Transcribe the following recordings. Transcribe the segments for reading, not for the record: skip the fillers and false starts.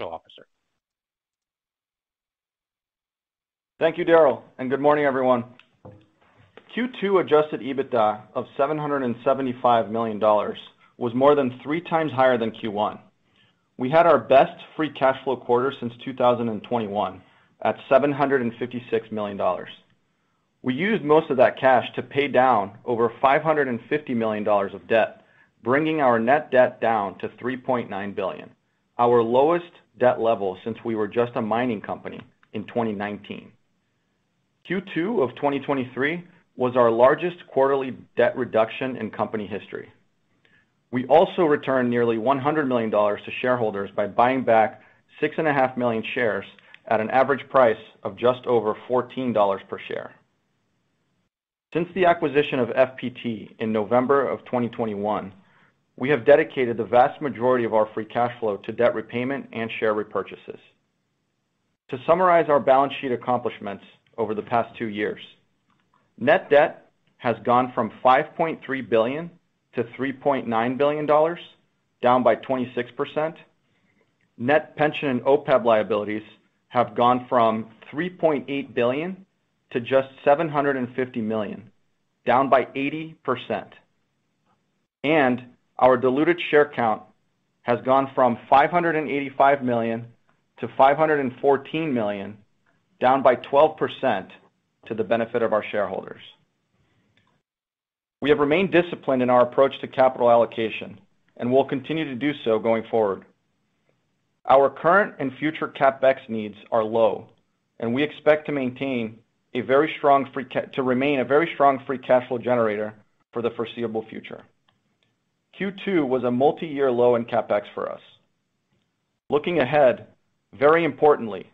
Officer. Thank you, Daryl, and good morning, everyone. Q2 adjusted EBITDA of $775 million was more than 3 times higher than Q1. We had our best free cash flow quarter since 2021 at $756 million. We used most of that cash to pay down over $550 million of debt, bringing our net debt down to $3.9 billion, our lowest debt level since we were just a mining company in 2019. Q2 of 2023 was our largest quarterly debt reduction in company history. We also returned nearly $100 million to shareholders by buying back 6.5 million shares at an average price of just over $14 per share. Since the acquisition of FPT in November of 2021, we have dedicated the vast majority of our free cash flow to debt repayment and share repurchases. To summarize our balance sheet accomplishments over the past 2 years, net debt has gone from $5.3 billion to $3.9 billion, down by 26%. Net pension and OPEB liabilities have gone from $3.8 billion to just $750 million, down by 80%. And our diluted share count has gone from 585 million to 514 million, down by 12% to the benefit of our shareholders. We have remained disciplined in our approach to capital allocation and will continue to do so going forward. Our current and future CapEx needs are low, and we expect to remain a very strong free cash flow generator for the foreseeable future. Q2 was a multi-year low in CapEx for us. Looking ahead, very importantly,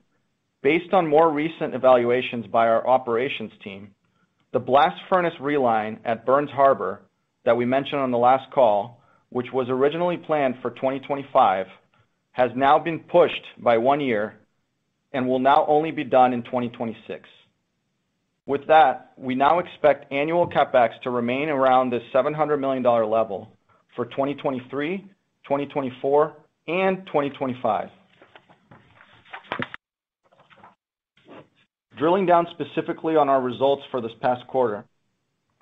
based on more recent evaluations by our operations team, the blast furnace reline at Burns Harbor that we mentioned on the last call, which was originally planned for 2025, has now been pushed by 1 year and will now only be done in 2026. With that, we now expect annual CapEx to remain around this $700 million level for 2023, 2024, and 2025. Drilling down specifically on our results for this past quarter,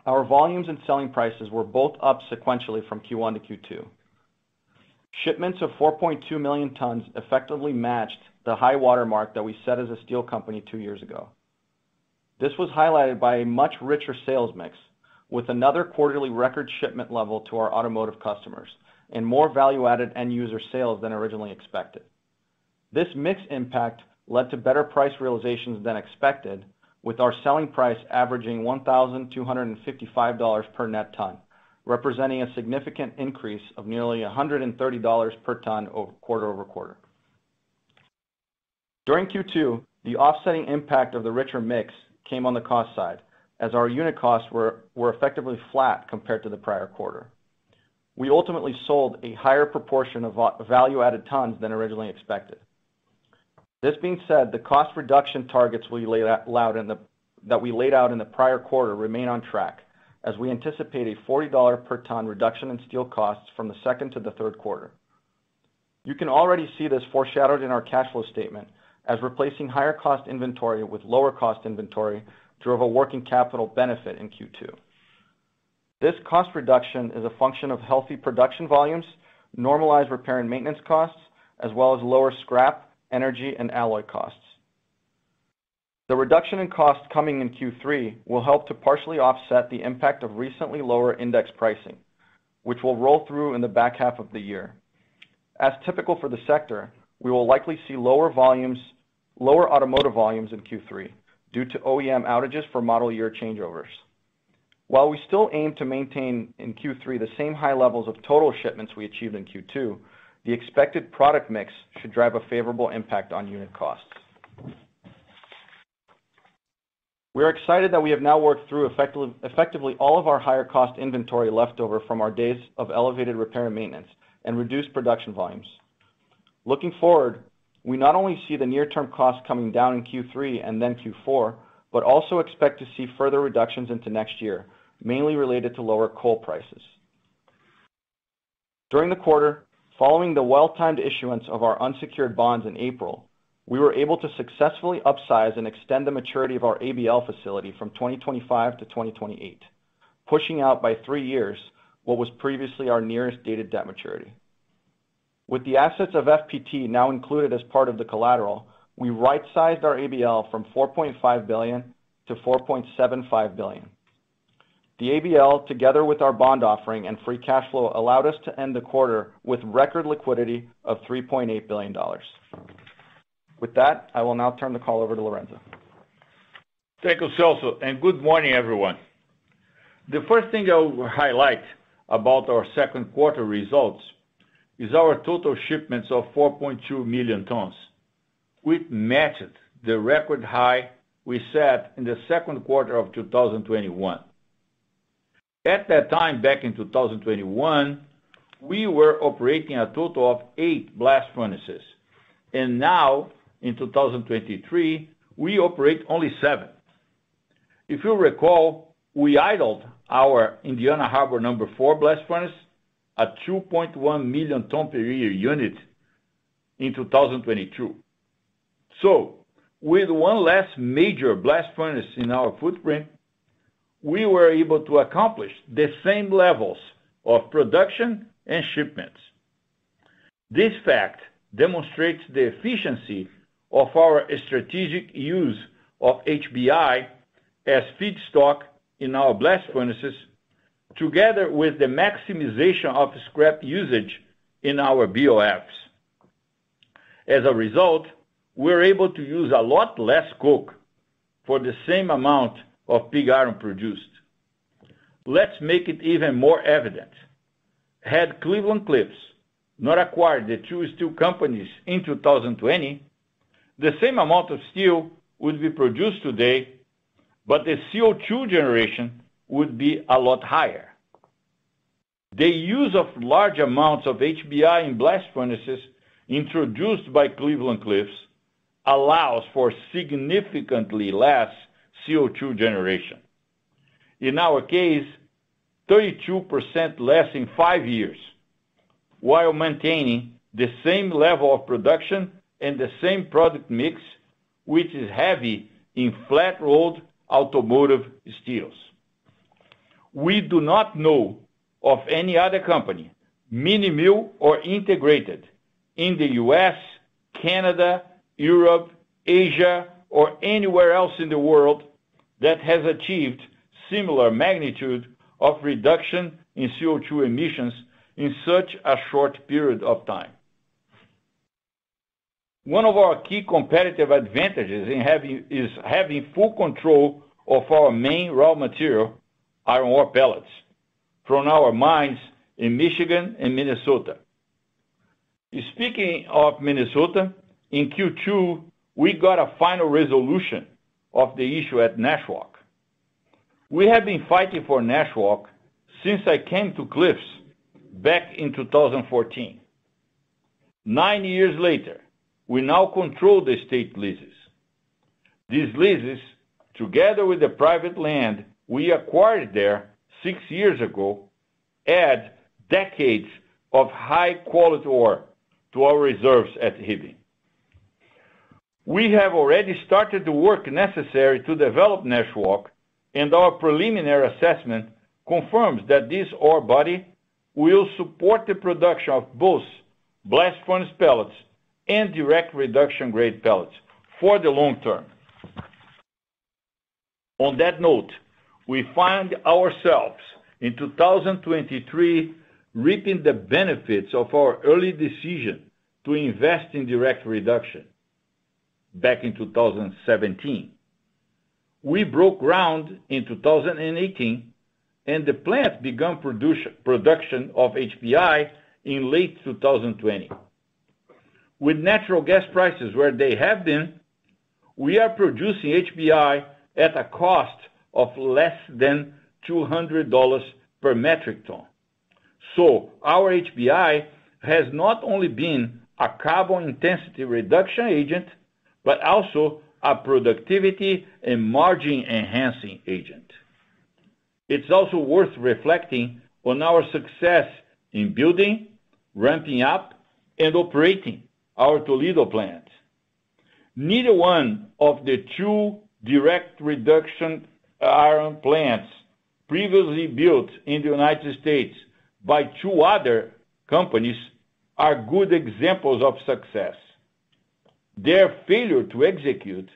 our volumes and selling prices were both up sequentially from Q1 to Q2. Shipments of 4.2 million tons effectively matched the high water mark that we set as a steel company 2 years ago. This was highlighted by a much richer sales mix, with another quarterly record shipment level to our automotive customers and more value-added end-user sales than originally expected. This mix impact led to better price realizations than expected, with our selling price averaging $1,255 per net ton, representing a significant increase of nearly $130 per ton quarter over quarter. During Q2, the offsetting impact of the richer mix came on the cost side, as our unit costs were effectively flat compared to the prior quarter. We ultimately sold a higher proportion of value-added tons than originally expected. This being said, the cost reduction targets that we laid out in the prior quarter remain on track, as we anticipate a $40 per ton reduction in steel costs from the second to the third quarter. You can already see this foreshadowed in our cash flow statement, as replacing higher cost inventory with lower cost inventory drove a working capital benefit in Q2. This cost reduction is a function of healthy production volumes, normalized repair and maintenance costs, as well as lower scrap, energy, and alloy costs. The reduction in costs coming in Q3 will help to partially offset the impact of recently lower index pricing, which will roll through in the back half of the year. As typical for the sector, we will likely see lower automotive volumes in Q3 due to OEM outages for model year changeovers. While we still aim to maintain in Q3 the same high levels of total shipments we achieved in Q2, the expected product mix should drive a favorable impact on unit costs. We are excited that we have now worked through effectively all of our higher cost inventory left over from our days of elevated repair and maintenance and reduced production volumes. Looking forward, we not only see the near-term costs coming down in Q3 and then Q4, but also expect to see further reductions into next year, mainly related to lower coal prices. During the quarter, Following the well-timed issuance of our unsecured bonds in April, we were able to successfully upsize and extend the maturity of our ABL facility from 2025 to 2028, pushing out by 3 years what was previously our nearest dated debt maturity. With the assets of FPT now included as part of the collateral, we right-sized our ABL from $4.5 billion to $4.75 billion. The ABL, together with our bond offering and free cash flow, allowed us to end the quarter with record liquidity of $3.8 billion. With that, I will now turn the call over to Lorenzo. Thank you, Celso, and good morning, everyone. The first thing I will highlight about our second quarter results is our total shipments of 4.2 million tons, which matched the record high we set in the second quarter of 2021. At that time, back in 2021, we were operating a total of 8 blast furnaces, and now in 2023, we operate only 7. If you recall, we idled our Indiana Harbor number 4 blast furnace, a 2.1 million ton per year unit, in 2022. So, with one less major blast furnace in our footprint, we were able to accomplish the same levels of production and shipments. This fact demonstrates the efficiency of our strategic use of HBI as feedstock in our blast furnaces, together with the maximization of scrap usage in our BOFs. As a result, we're able to use a lot less coke for the same amount of pig iron produced. Let's make it even more evident. Had Cleveland-Cliffs not acquired the 2 steel companies in 2020, the same amount of steel would be produced today, but the CO2 generation would be a lot higher. The use of large amounts of HBI in blast furnaces introduced by Cleveland-Cliffs allows for significantly less CO2 generation. In our case, 32% less in 5 years, while maintaining the same level of production and the same product mix, which is heavy in flat-rolled automotive steels. We do not know of any other company, mini mill or integrated, in the US, Canada, Europe, Asia, or anywhere else in the world that has achieved similar magnitude of reduction in CO2 emissions in such a short period of time. One of our key competitive advantages is having full control of our main raw material, iron ore pellets, from our mines in Michigan and Minnesota. Speaking of Minnesota, in Q2, we got a final resolution of the issue at Nashwauk. We have been fighting for Nashwauk since I came to Cliffs back in 2014. 9 years later, we now control the state leases. These leases, together with the private land we acquired there 6 years ago, add decades of high-quality ore to our reserves at Hibbing. We have already started the work necessary to develop Nashwauk, and our preliminary assessment confirms that this ore body will support the production of both blast furnace pellets and direct reduction grade pellets for the long term. On that note, we find ourselves in 2023 reaping the benefits of our early decision to invest in direct reduction back in 2017. We broke ground in 2018, and the plant began production of HBI in late 2020. With natural gas prices where they have been, we are producing HBI at a cost of less than $200 per metric ton. So our HBI has not only been a carbon intensity reduction agent, but also a productivity and margin enhancing agent. It's also worth reflecting on our success in building, ramping up and operating our Toledo plant. Neither one of the two direct reduction iron plants previously built in the United States by two other companies are good examples of success. Their failure to execute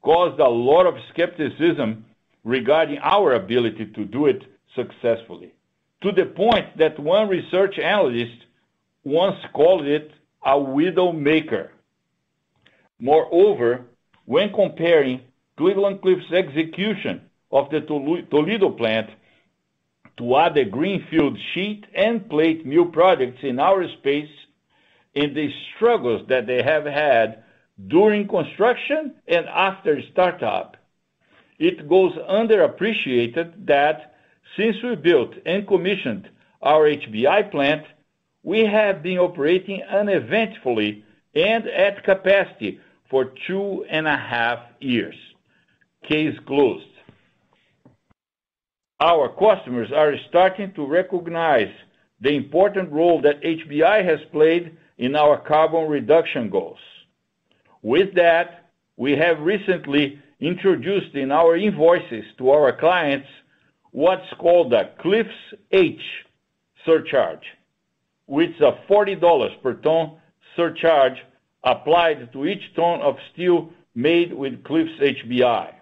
caused a lot of skepticism regarding our ability to do it successfully, to the point that one research analyst once called it a widow maker. Moreover, when comparing Cleveland-Cliffs' execution of the Toledo plant to other greenfield sheet and plate mill projects in our space and the struggles that they have had during construction and after startup, it goes underappreciated that since we built and commissioned our HBI plant, we have been operating uneventfully and at capacity for 2.5 years. Case closed. Our customers are starting to recognize the important role that HBI has played in our carbon reduction goals. With that, we have recently introduced in our invoices to our clients what's called the Cliffs H surcharge, which is a $40 per ton surcharge applied to each ton of steel made with Cliffs HBI.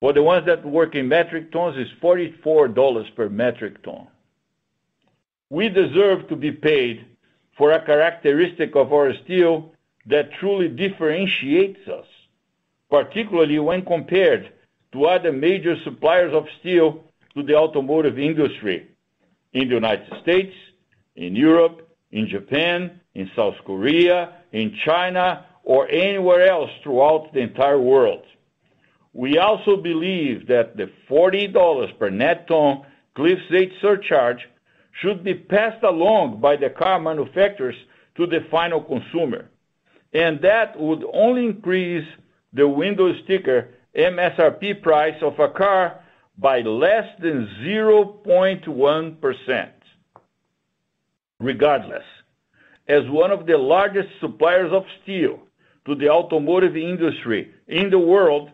For the ones that work in metric tons, it's $44 per metric ton. We deserve to be paid for a characteristic of our steel that truly differentiates us, particularly when compared to other major suppliers of steel to the automotive industry in the United States, in Europe, in Japan, in South Korea, in China, or anywhere else throughout the entire world. We also believe that the $40 per net ton Cliffs H surcharge should be passed along by the car manufacturers to the final consumer, and that would only increase the window sticker MSRP price of a car by less than 0.1%. Regardless, as one of the largest suppliers of steel to the automotive industry in the world,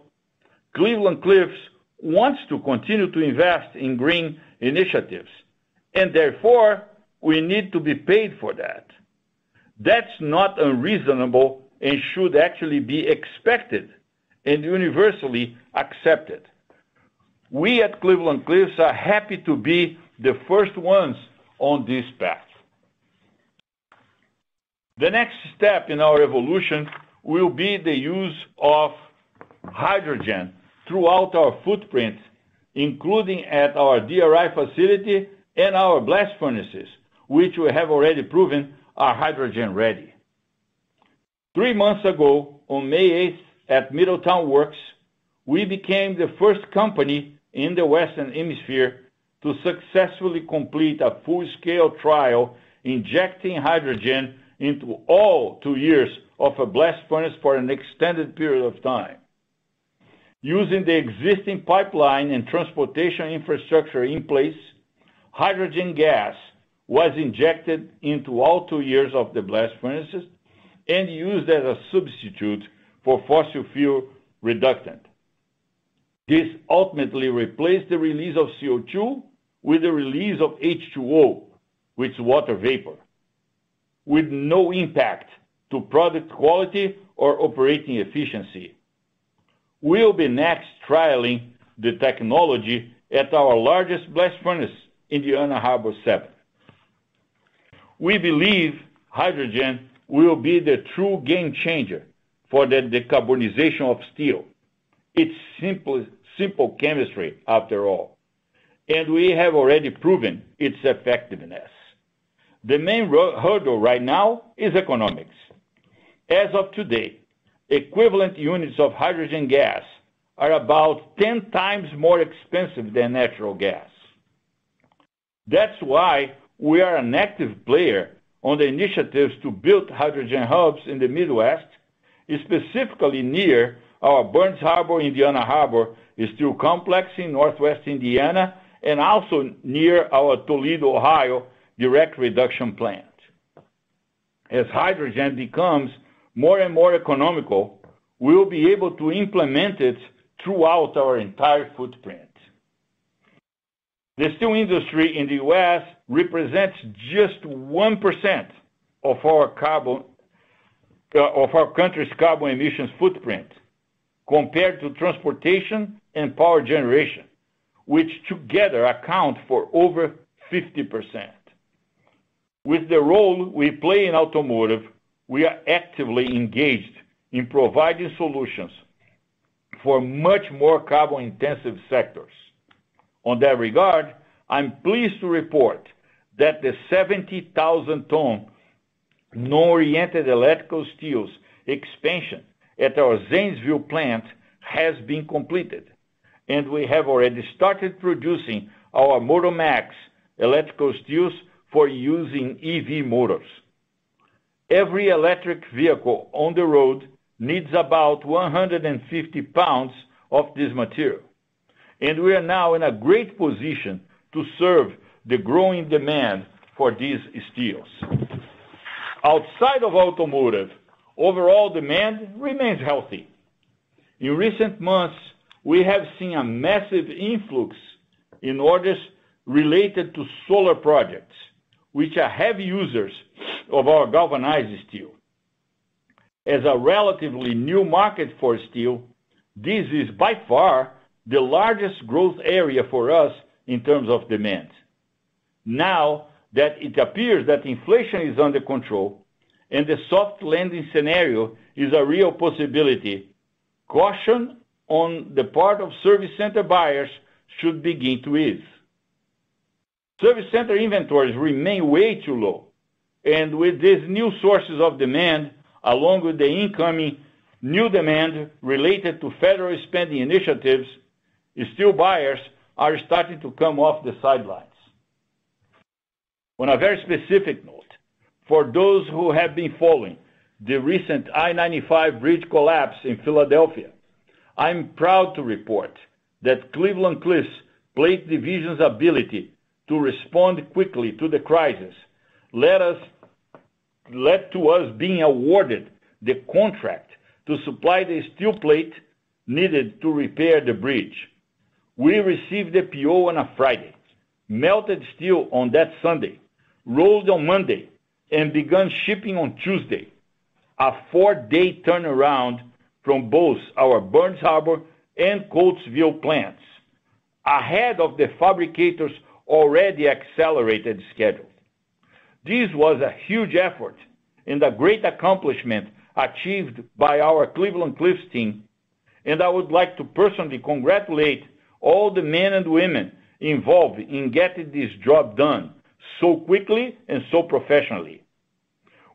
Cleveland-Cliffs wants to continue to invest in green initiatives, and therefore we need to be paid for that. That's not unreasonable and should actually be expected and universally accepted. We at Cleveland-Cliffs are happy to be the first ones on this path. The next step in our evolution will be the use of hydrogen throughout our footprint, including at our DRI facility and our blast furnaces, which we have already proven are hydrogen ready. 3 months ago, on May 8th, at Middletown Works, we became the first company in the Western Hemisphere to successfully complete a full-scale trial injecting hydrogen into all 2 years of a blast furnace for an extended period of time. Using the existing pipeline and transportation infrastructure in place, hydrogen gas was injected into all 2 years of the blast furnaces and used as a substitute for fossil fuel reductant. This ultimately replaced the release of CO2 with the release of H2O, which is water vapor, with no impact to product quality or operating efficiency. We'll be next trialing the technology at our largest blast furnace, Indiana Harbor 7. We believe hydrogen will be the true game changer for the decarbonization of steel. It's simple chemistry, after all, and we have already proven its effectiveness. The main hurdle right now is economics. As of today, equivalent units of hydrogen gas are about 10 times more expensive than natural gas. That's why we are an active player on the initiatives to build hydrogen hubs in the Midwest, specifically near our Burns Harbor, Indiana Harbor steel complex in northwest Indiana, and also near our Toledo, Ohio direct reduction plant. As hydrogen becomes more and more economical, we will be able to implement it throughout our entire footprint. The steel industry in the U.S. represents just 1% of our country's carbon emissions footprint, compared to transportation and power generation, which together account for over 50%. With the role we play in automotive, we are actively engaged in providing solutions for much more carbon-intensive sectors. On that regard, I'm pleased to report that the 70,000-ton non-oriented electrical steels expansion at our Zanesville plant has been completed, and we have already started producing our Motomax electrical steels for use in EV motors. Every electric vehicle on the road needs about 150 pounds of this material, and we are now in a great position to serve the growing demand for these steels. Outside of automotive, overall demand remains healthy. In recent months, we have seen a massive influx in orders related to solar projects, which are heavy users of our galvanized steel. As a relatively new market for steel, this is by far the largest growth area for us in terms of demand. Now that it appears that inflation is under control and the soft landing scenario is a real possibility, caution on the part of service center buyers should begin to ease. Service center inventories remain way too low, and with these new sources of demand, along with the incoming new demand related to federal spending initiatives, steel buyers are starting to come off the sidelines. On a very specific note, for those who have been following the recent I-95 bridge collapse in Philadelphia, I'm proud to report that Cleveland-Cliffs Plate Division's ability to respond quickly to the crisis led to us being awarded the contract to supply the steel plate needed to repair the bridge. We received the PO on a Friday, melted steel on that Sunday, rolled on Monday, and began shipping on Tuesday, a 4-day turnaround from both our Burns Harbor and Coatesville plants, ahead of the fabricator's already accelerated schedule. This was a huge effort and a great accomplishment achieved by our Cleveland-Cliffs team, and I would like to personally congratulate all the men and women involved in getting this job done so quickly and so professionally.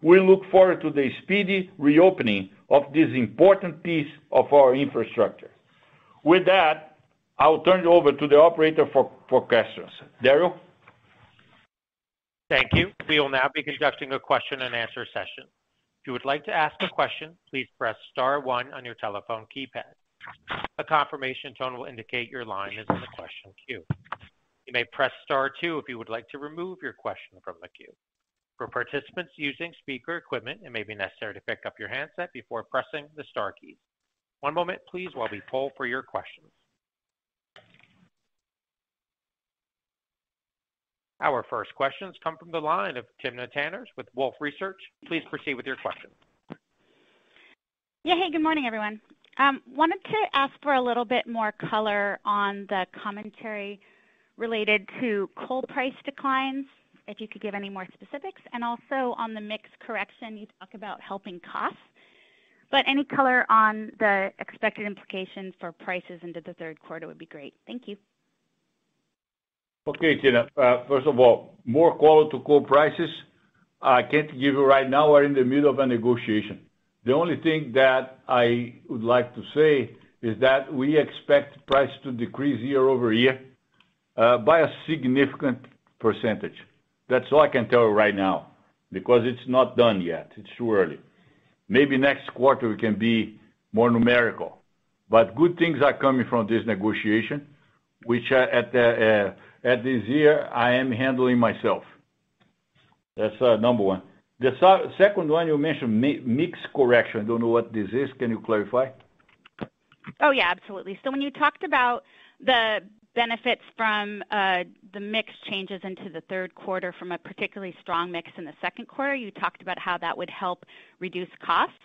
We look forward to the speedy reopening of this important piece of our infrastructure. With that, I'll turn it over to the operator for questions. Daryl? Thank you. We will now be conducting a question and answer session. If you would like to ask a question, please press star 1 on your telephone keypad. A confirmation tone will indicate your line is in the question queue. You may press star 2 if you would like to remove your question from the queue. For participants using speaker equipment, it may be necessary to pick up your handset before pressing the star keys. One moment, please, while we poll for your questions. Our first questions come from the line of Timna Tanners with Wolfe Research. Please proceed with your question. Yeah, hey, good morning, everyone. Wanted to ask for a little bit more color on the commentary related to coal price declines, if you could give any more specifics, and also on the mix correction, you talk about helping costs, but any color on the expected implications for prices into the third quarter would be great. Thank you. Okay, Tina. First of all, more color to coal prices. I can't give you right now. We're in the middle of a negotiation. The only thing that I would like to say is that we expect price to decrease year over year by a significant percentage. That's all I can tell you right now, because it's not done yet. It's too early. Maybe next quarter we can be more numerical. But good things are coming from this negotiation, which at this year I am handling myself. That's number one. The second one, you mentioned mix correction. I don't know what this is. Can you clarify? Oh, yeah, absolutely. So when you talked about the benefits from the mix changes into the third quarter from a particularly strong mix in the second quarter, you talked about how that would help reduce costs.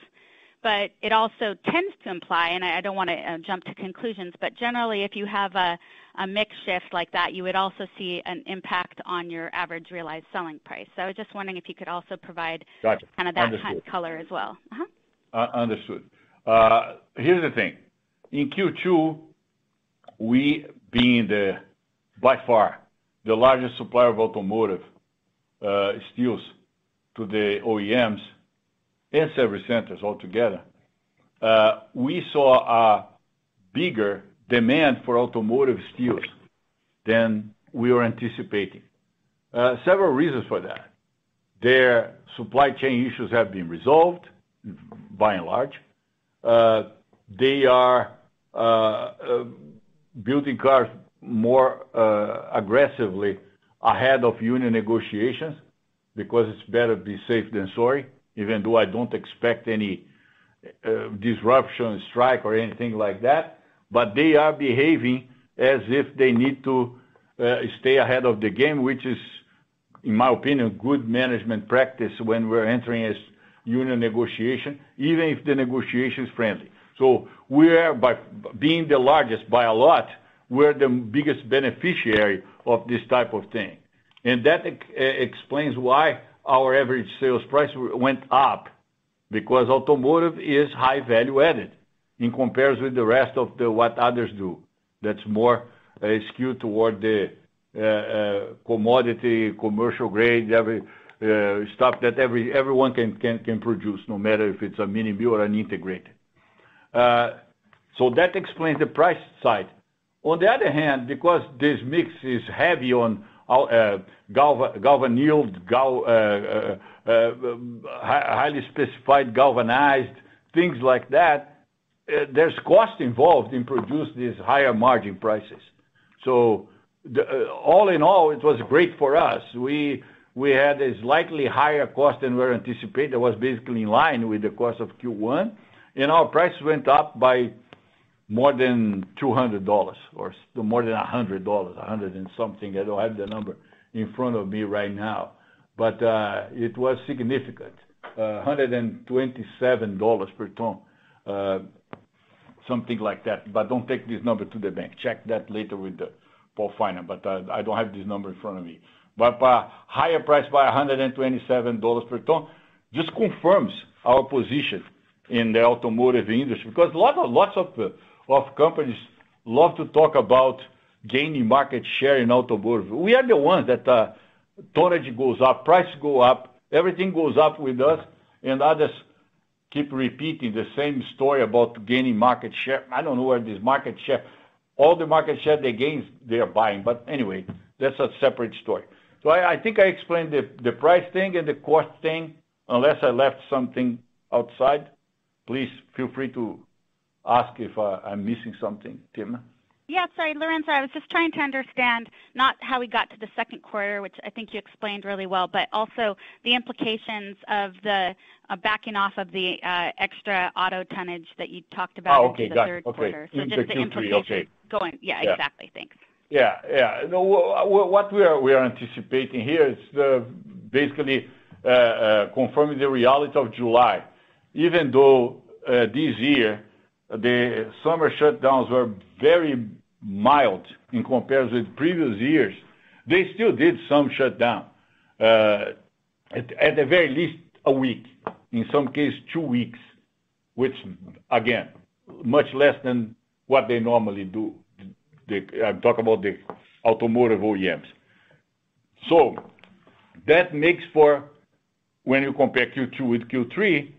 But it also tends to imply, and I don't want to jump to conclusions, but generally if you have a mix shift like that, you would also see an impact on your average realized selling price. So I was just wondering if you could also provide kind of that color as well. Understood. Here's the thing. In Q2, we being by far the largest supplier of automotive steels to the OEMs and service centers altogether, we saw a bigger demand for automotive steels than we were anticipating. Several reasons for that. Their supply chain issues have been resolved, by and large. They are building cars more aggressively ahead of union negotiations because it's better to be safe than sorry, even though I don't expect any disruption, strike, or anything like that. But they are behaving as if they need to stay ahead of the game, which is, in my opinion, good management practice when we're entering a union negotiation, even if the negotiation is friendly. So we are, by being the largest by a lot, we're the biggest beneficiary of this type of thing. And that explains why our average sales price went up, because automotive is high value added in comparison with the rest of what others do. That's more skewed toward the commodity, commercial grade, stuff that everyone can produce, no matter if it's a mini mill or an integrated. So that explains the price side. On the other hand, because this mix is heavy on galvannealed, highly specified galvanized, things like that, there's cost involved in producing these higher margin prices. So all in all, it was great for us. We had a slightly higher cost than we were anticipating. That was basically in line with the cost of Q1. And our price went up by more than $200 or more than $100, 100 and something. I don't have the number in front of me right now. But it was significant, $127 per ton, something like that. But don't take this number to the bank. Check that later with Paul Feiner, but I don't have this number in front of me. But higher price by $127 per ton just confirms our position in the automotive industry, because lots of companies love to talk about gaining market share in automotive. We are the ones that tonnage goes up, price go up, everything goes up with us, and others keep repeating the same story about gaining market share. I don't know where this market share, all the market share they gain, they are buying. But anyway, that's a separate story. So I think I explained the price thing and the cost thing. Unless I left something outside, please feel free to ask if I'm missing something, Tim. Yeah, sorry, Lourenco, I was just trying to understand not how we got to the second quarter, which I think you explained really well, but also the implications of the backing off of the extra auto tonnage that you talked about into the third quarter. So just the implications going. Yeah, exactly. Thanks. Yeah. No, what we are anticipating here is basically confirming the reality of July. Even though this year the summer shutdowns were very mild in comparison with previous years, they still did some shutdown. At the very least a week, in some cases 2 weeks, which again, much less than what they normally do. I'm talking about the automotive OEMs. So that makes for, when you compare Q2 with Q3,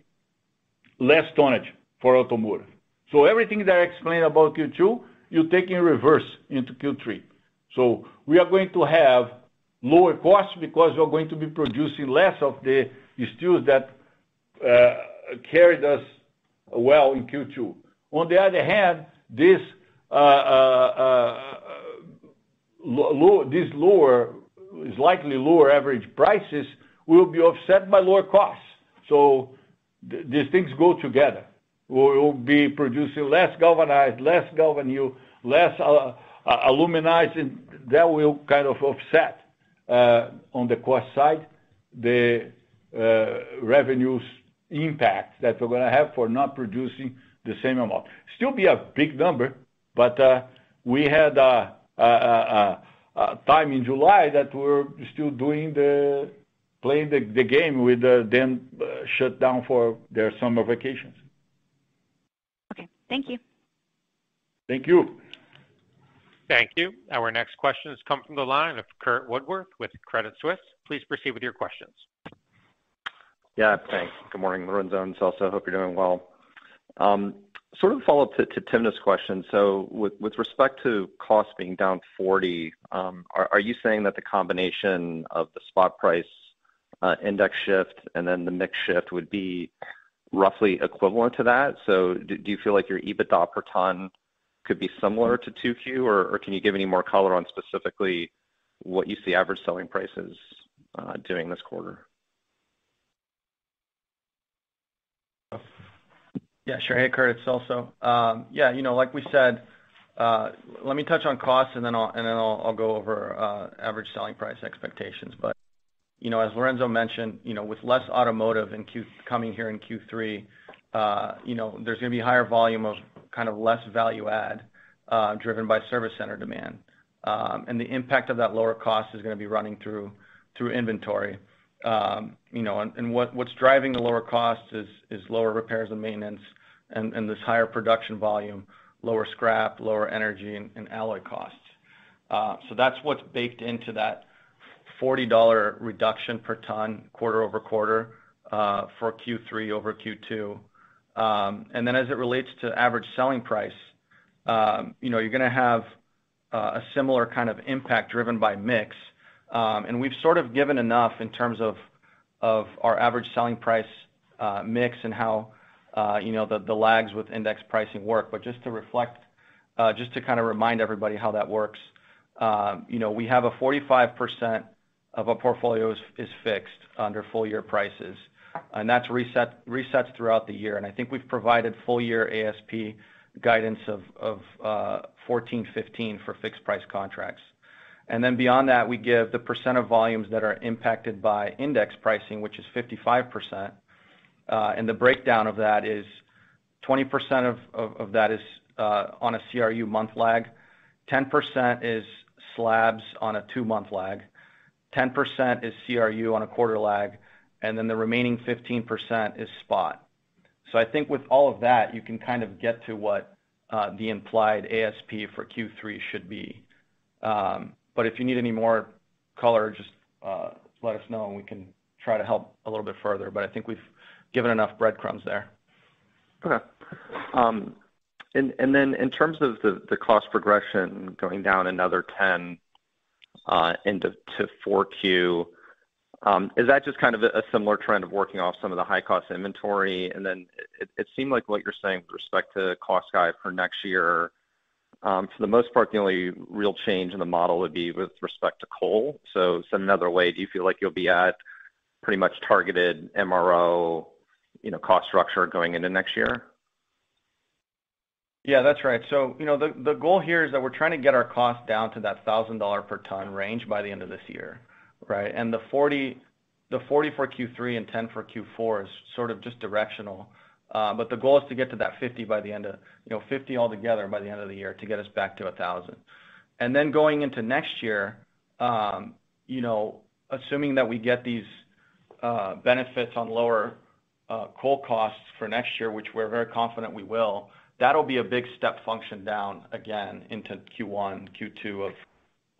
less tonnage for automotive. So everything that I explained about Q2, you take in reverse into Q3. So we are going to have lower costs because we're going to be producing less of the steels that carried us well in Q2. On the other hand, this slightly lower average prices will be offset by lower costs. So these things go together. We'll be producing less galvanized, less galvanneal, less aluminized, and that will kind of offset on the cost side the revenues impact that we're going to have for not producing the same amount. Still be a big number, but we had a time in July that we're still playing the game with them shut down for their summer vacations. Okay, thank you. Thank you. Thank you. Our next questions come from the line of Curt Woodworth with Credit Suisse. Please proceed with your questions. Yeah, thanks. Good morning, Lorenzo and Celso. Hope you're doing well. Sort of follow up to Timna's question. So with respect to cost being down 40, are you saying that the combination of the spot price index shift and then the mix shift would be roughly equivalent to that? So do you feel like your EBITDA per ton could be similar to 2Q, or can you give any more color on specifically what you see average selling prices doing this quarter? Yeah, sure. Hey, Curt, it's Celso. Yeah, like we said, let me touch on costs and then I'll go over average selling price expectations. But as Lorenzo mentioned, with less automotive coming here in Q3, there's going to be higher volume of kind of less value add driven by service center demand, and the impact of that lower cost is going to be running through inventory. And what's driving the lower cost is lower repairs and maintenance, and this higher production volume, lower scrap, lower energy and alloy costs. So that's what's baked into that $40 reduction per ton quarter over quarter for Q3 over Q2. And then as it relates to average selling price, you're going to have a similar kind of impact driven by mix. And we've sort of given enough in terms of our average selling price mix and how the lags with index pricing work. But just to reflect, just to kind of remind everybody how that works, we have a 45% of our portfolio is fixed under full year prices, and that's resets throughout the year. And I think we've provided full year ASP guidance of 14-15 for fixed price contracts. And then beyond that, we give the percent of volumes that are impacted by index pricing, which is 55%. And the breakdown of that is 20% of that is on a CRU month lag, 10% is slabs on a 2-month lag, 10% is CRU on a quarter lag, and then the remaining 15% is spot. So I think with all of that, you can kind of get to what the implied ASP for Q3 should be. But if you need any more color, just let us know and we can try to help a little bit further. But I think we've given enough breadcrumbs there. Okay. And then in terms of the cost progression going down another 10 into 4Q, is that just kind of a similar trend of working off some of the high cost inventory? And then it seemed like what you're saying with respect to cost guide for next year, for the most part, the only real change in the model would be with respect to coal. So said another way, do you feel like you'll be at pretty much targeted MRO, cost structure going into next year? Yeah, that's right. So, the goal here is that we're trying to get our costs down to that $1,000 per ton range by the end of this year, right? And the 40 for Q3 and 10 for Q4 is sort of just directional. But the goal is to get to that 50 by the end of, 50 altogether by the end of the year to get us back to 1,000. And then going into next year, assuming that we get these benefits on lower coal costs for next year, which we're very confident we will, that'll be a big step function down again into Q1, Q2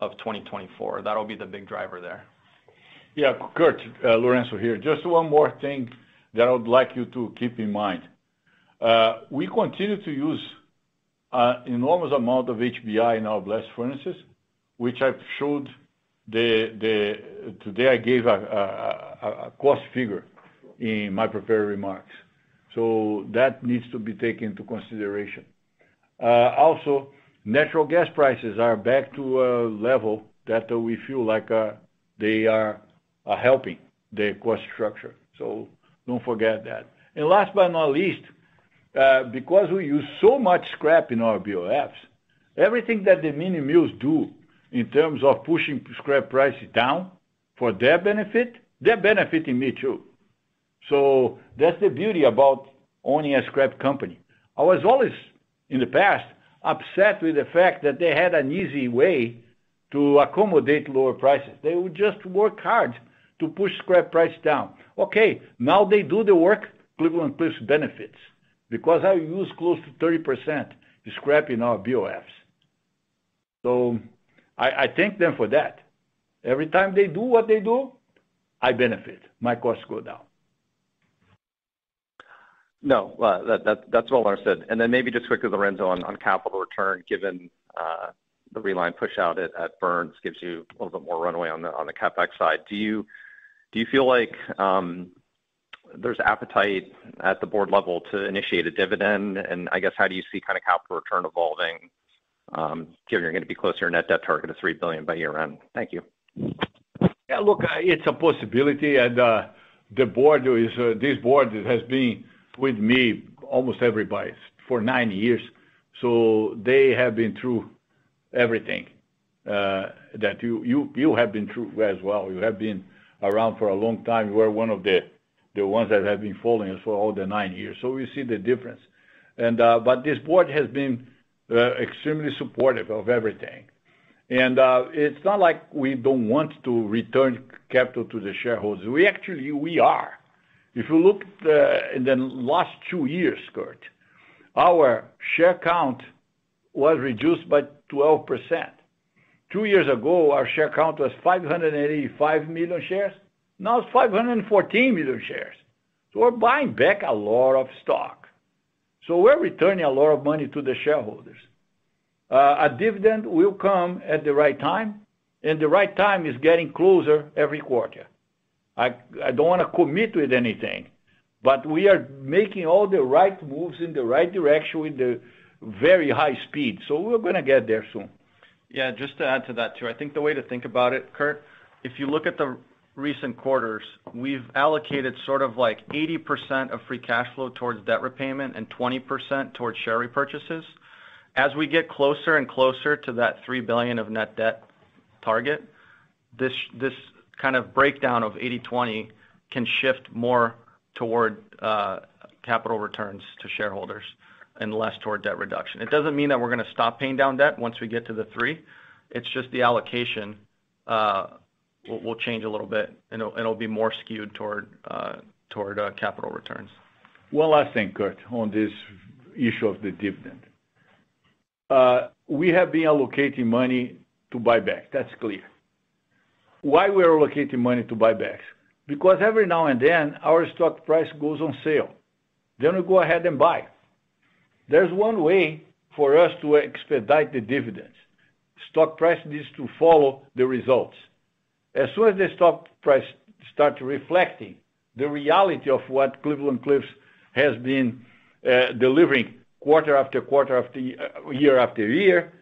of 2024. That'll be the big driver there. Yeah, Curt, Lorenzo here. Just one more thing that I would like you to keep in mind. We continue to use an enormous amount of HBI in our blast furnaces, which I've showed today I gave a cost figure in my prepared remarks. So that needs to be taken into consideration. Also, natural gas prices are back to a level that we feel like they are helping the cost structure. So don't forget that. And last but not least, because we use so much scrap in our BOFs, everything that the mini mills do in terms of pushing scrap prices down for their benefit, they're benefiting me too. So that's the beauty about owning a scrap company. I was always, in the past, upset with the fact that they had an easy way to accommodate lower prices. They would just work hard to push scrap price down. Okay, now they do the work, Cleveland-Cliffs benefits, because I use close to 30% scrap in our BOFs. So I thank them for that. Every time they do what they do, I benefit. My costs go down. No, that's well understood. And then maybe just quickly, Lourenco, on capital return, given the reline push out at Burns gives you a little bit more runway on the CapEx side. Do you feel like there's appetite at the board level to initiate a dividend? And I guess how do you see kind of capital return evolving, given you're going to be closer to net debt target of $3 billion by year end? Thank you. Yeah, look, it's a possibility, and the board is this board has been with me almost everybody for 9 years, so they have been through everything that you have been through as well. You have been around for a long time. You were one of the ones that have been following us for all the 9 years, so we see the difference. And but this board has been extremely supportive of everything. And it's not like we don't want to return capital to the shareholders. We are. If you look in the last 2 years, Kurt, our share count was reduced by 12%. 2 years ago, our share count was 585 million shares. Now it's 514 million shares. So we're buying back a lot of stock. So we're returning a lot of money to the shareholders. A dividend will come at the right time, and the right time is getting closer every quarter. I don't want to commit with anything, but we are making all the right moves in the right direction with the very high speed. So we're going to get there soon. Yeah, just to add to that too, I think the way to think about it, Kurt, if you look at the recent quarters, we've allocated sort of like 80% of free cash flow towards debt repayment and 20% towards share repurchases. As we get closer and closer to that $3 billion of net debt target, this kind of breakdown of 80-20 can shift more toward capital returns to shareholders and less toward debt reduction. It doesn't mean that we're going to stop paying down debt once we get to the 3. It's just the allocation will change a little bit, and it'll be more skewed toward capital returns. One last thing, Kurt, on this issue of the dividend. We have been allocating money to buyback. That's clear. Why we're allocating money to buybacks? Because every now and then our stock price goes on sale. Then we go ahead and buy. There's one way for us to expedite the dividends. Stock price needs to follow the results. As soon as the stock price starts reflecting the reality of what Cleveland-Cliffs has been delivering quarter after quarter after year,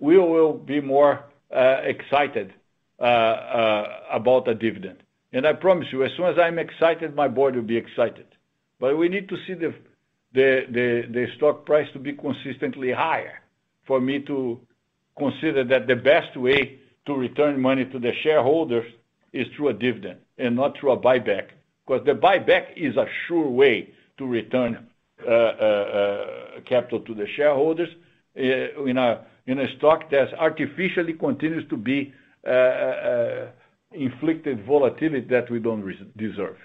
we will be more excited about a dividend. And I promise you, as soon as I'm excited, my board will be excited. But we need to see the stock price to be consistently higher for me to consider that the best way to return money to the shareholders is through a dividend and not through a buyback. Because the buyback is a sure way to return capital to the shareholders in a stock that artificially continues to be inflicted volatility that we don't deserve.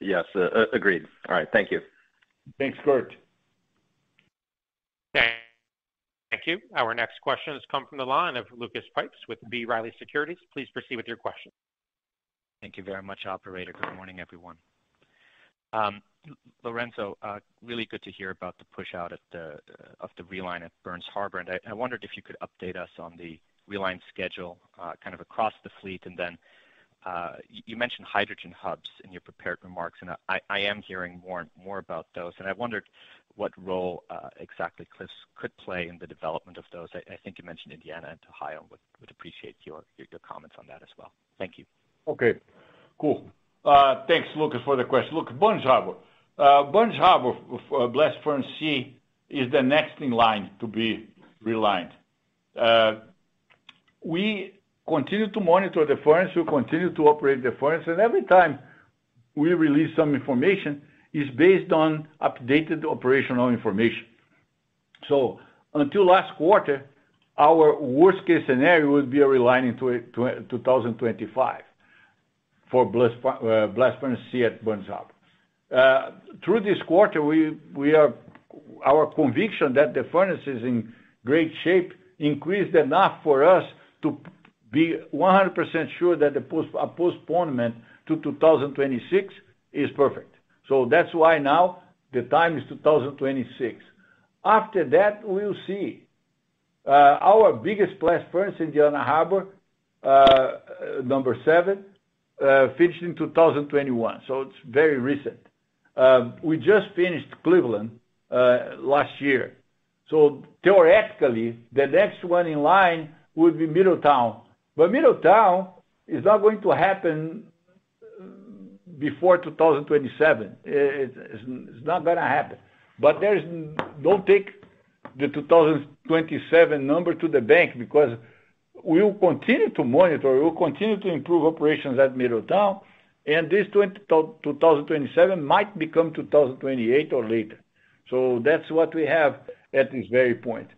Yes, agreed. All right, thank you. Thanks, Kurt. Thank you. Our next question has come from the line of Lucas Pipes with B. Riley Securities. Please proceed with your question. Thank you very much, operator. Good morning, everyone. Lourenco, really good to hear about the push out of the reline at Burns Harbor, and I wondered if you could update us on the reline schedule kind of across the fleet, and then you mentioned hydrogen hubs in your prepared remarks, and I am hearing more and more about those, and I wondered what role exactly Cliffs could play in the development of those. I think you mentioned Indiana and Ohio. Would appreciate your comments on that as well. Thank you. Okay, cool. Thanks, Lucas, for the question. Look, Burns Harbor. Burns Harbor Blast Furnace C is the next in line to be relined. We continue to monitor the furnace, we continue to operate the furnace, and every time we release some information, it's based on updated operational information. So until last quarter, our worst case scenario would be a relining to 2025 for Blast Furnace C at Burns Harbor. Through this quarter, our conviction that the furnace is in great shape increased enough for us to be 100% sure that a postponement to 2026 is perfect. So that's why now the time is 2026. After that, we'll see. Our biggest blast furnace, Indiana Harbor, number 7, finished in 2021, so it's very recent. We just finished Cleveland last year. So theoretically, the next one in line would be Middletown. But Middletown is not going to happen before 2027. It's not going to happen. But don't take the 2027 number to the bank, because we will continue to monitor, we will continue to improve operations at Middletown, and this 2027 might become 2028 or later. So that's what we have at this very point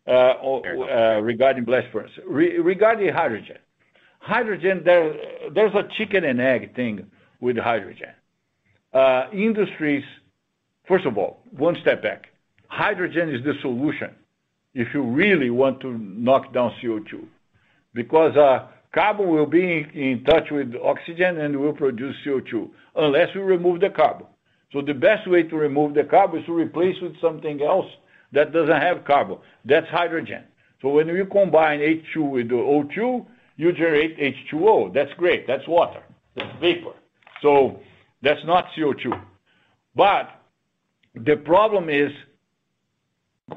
regarding blast furnace. Regarding hydrogen. Hydrogen, there's a chicken and egg thing with hydrogen. Industries, first of all, one step back. Hydrogen is the solution if you really want to knock down CO2, because carbon will be in touch with oxygen and will produce CO2 unless we remove the carbon. So the best way to remove the carbon is to replace with something else that doesn't have carbon. That's hydrogen. So when you combine H2 with the O2, you generate H2O. That's great. That's water. That's vapor. So that's not CO2. But the problem is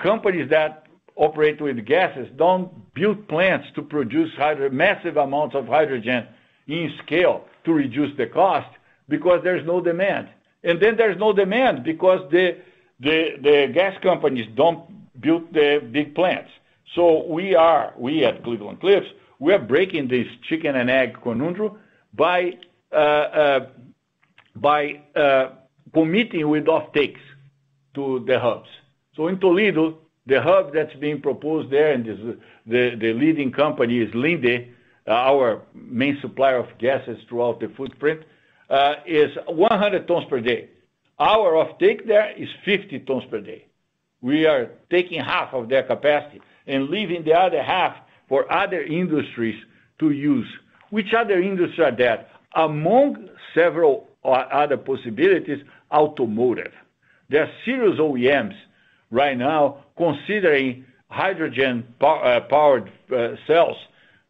companies that operate with gases don't build plants to produce massive amounts of hydrogen in scale to reduce the cost, because there's no demand. And then there's no demand because the gas companies don't build the big plants. So we at Cleveland Cliffs, we are breaking this chicken and egg conundrum by committing with off-takes to the hubs. So in Toledo, the hub that's being proposed there, and the leading company is Linde, our main supplier of gases throughout the footprint, is 100 tons per day. Our off-take there is 50 tons per day. We are taking half of their capacity and leaving the other half for other industries to use. Which other industries are that? Among several other possibilities, automotive. There are serious OEMs right now considering hydrogen-powered cells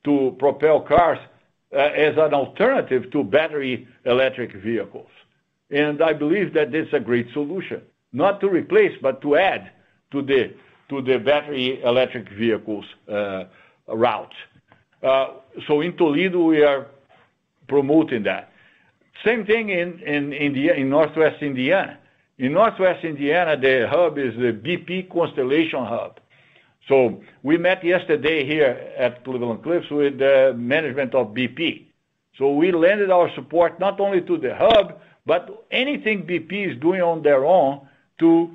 to propel cars as an alternative to battery electric vehicles. And I believe that this is a great solution, not to replace, but to add to the battery electric vehicles route. So in Toledo, we are promoting that. Same thing in Northwest Indiana. In Northwest Indiana, the hub is the BP Constellation Hub. So we met yesterday here at Cleveland Cliffs with the management of BP. So we lended our support not only to the hub, but anything BP is doing on their own to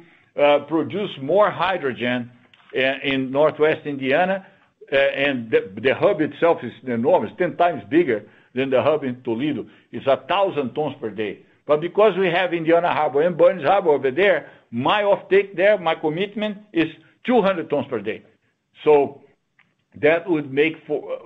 produce more hydrogen in Northwest Indiana. And the hub itself is enormous, 10 times bigger than the hub in Toledo. It's 1,000 tons per day. But because we have Indiana Harbor and Burns Harbor over there, my offtake there, my commitment is 200 tons per day. So that would make for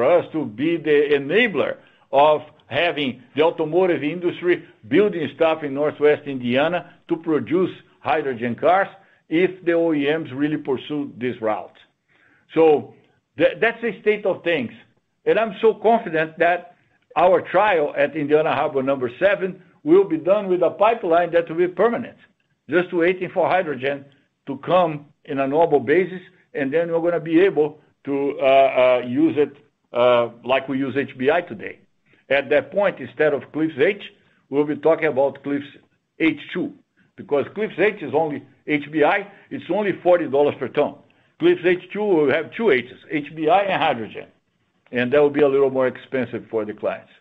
us to be the enabler of having the automotive industry building stuff in Northwest Indiana to produce hydrogen cars if the OEMs really pursue this route. So that's the state of things. And I'm so confident that our trial at Indiana Harbor number 7 will be done with a pipeline that will be permanent, just waiting for hydrogen to come in a normal basis, and then we're going to be able to use it like we use HBI today. At that point, instead of Cliffs H, we'll be talking about Cliffs H2, because Cliffs H is only HBI, it's only $40 per ton. Cliffs H2 will have two H's, HBI and hydrogen, and that will be a little more expensive for the clients.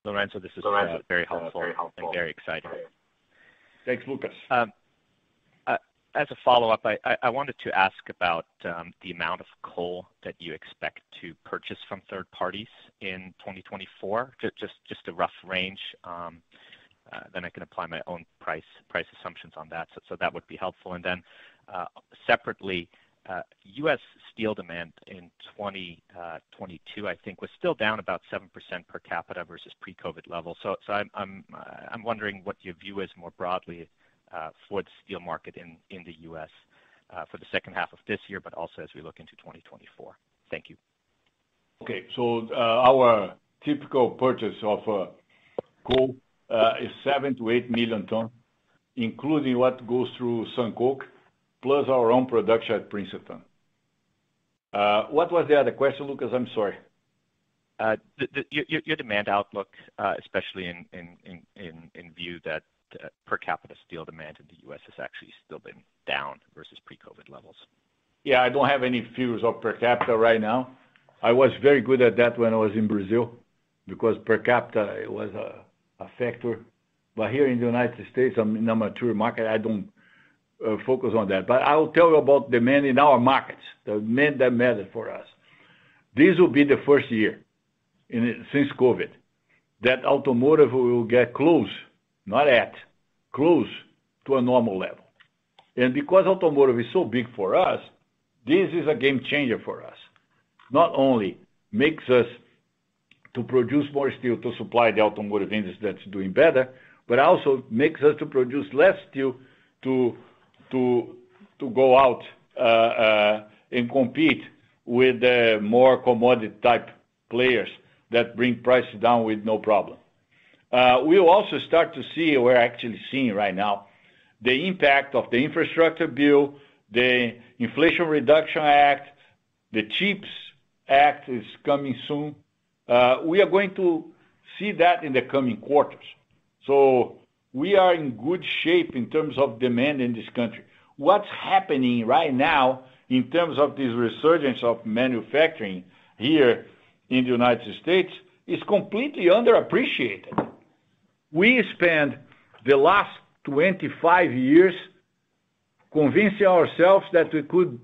Lourenco, this is very helpful and very exciting. Thanks, Lucas. As a follow-up, I wanted to ask about the amount of coal that you expect to purchase from third parties in 2024, just a rough range. Then I can apply my own price assumptions on that. So that would be helpful. And then separately, U.S. steel demand in 2022, I think, was still down about 7% per capita versus pre-COVID levels. So I'm wondering what your view is more broadly for the steel market in the U.S. For the second half of this year, but also as we look into 2024. Thank you. Okay, so our typical purchase of coal is 7 to 8 million tons, including what goes through SunCoke, plus our own production at Princeton. What was the other question, Lucas? I'm sorry. Your demand outlook, especially in view that per capita steel demand in the U.S. has actually still been down versus pre-COVID levels. Yeah, I don't have any figures of per capita right now. I was very good at that when I was in Brazil, because per capita it was a factor. But here in the United States, I'm in a mature market, I don't focus on that. But I'll tell you about demand in our markets, the demand that matters for us. This will be the first year since COVID that automotive will get close, not at, close to a normal level. And because automotive is so big for us, this is a game changer for us. Not only makes us to produce more steel to supply the automotive industry that's doing better, but also makes us to produce less steel to go out and compete with the more commodity type players that bring prices down with no problem. We'll also start to see, we're actually seeing right now, the impact of the infrastructure bill, the Inflation Reduction Act, the CHIPS Act is coming soon. We are going to see that in the coming quarters. So we are in good shape in terms of demand in this country. What's happening right now in terms of this resurgence of manufacturing here in the United States is completely underappreciated. We spent the last 25 years convincing ourselves that we could